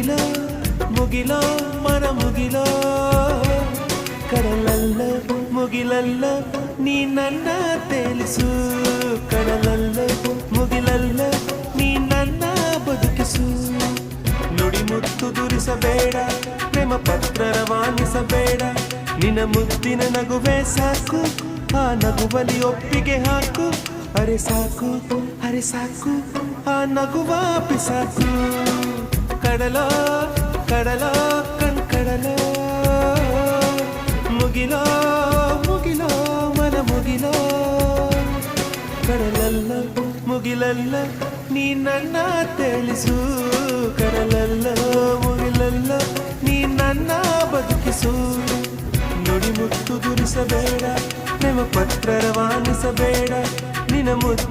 ಮುಗಿಲೋ ಮುಗಿಲೋ ಮನ ಮುಗಿಲೋ ಕಡಲಲ್ಲ ಮುಗಿಲಲ್ಲ ನೀ ನನ್ನ ತೇಲಿಸು ಕಡಲಲ್ಲ ಮುಗಿಲಲ್ಲ ನೀ ನನ್ನ ಬದುಕಿಸು ನುಡಿ ಮುತ್ತು ದುರಿಸಬೇಡ ಪ್ರೇಮ ಪತ್ರ ರವಾನಿಸಬೇಡ ನಿನ್ನ ಮುದ್ದಿನ ನಗುವೆ ಸಾಕು ಆ ನಗುವಲಿ ಒಪ್ಪಿಗೆ ಹಾಕು ಅರೆ ಸಾಕು ಆ ನಗುವ ಪಿಸಾಕು ಕಡಲೋ ಕಡಲೋ ಕಡಲೋ ಮುಗಿಲೋ ಮುಗಿಲೋ ಮನ ಮುಗಿಲೋ ಕಡಲಲ್ಲ ಮುಗಿಲಲ್ಲ ನೀ ನನ್ನ ತಿಳಿಸು ಕಡಲಲ್ಲ ಮುಗಿಲಲ್ಲ ನೀ ನನ್ನ ಬದುಕಿಸು ನುಡಿ ಮುತ್ತು ದುರಿಸಬೇಡ ಪ್ರೇಮ ಪತ್ರ ರವಾನಿಸಬೇಡ ನಿನ್ನ ಮುದ್ದಿ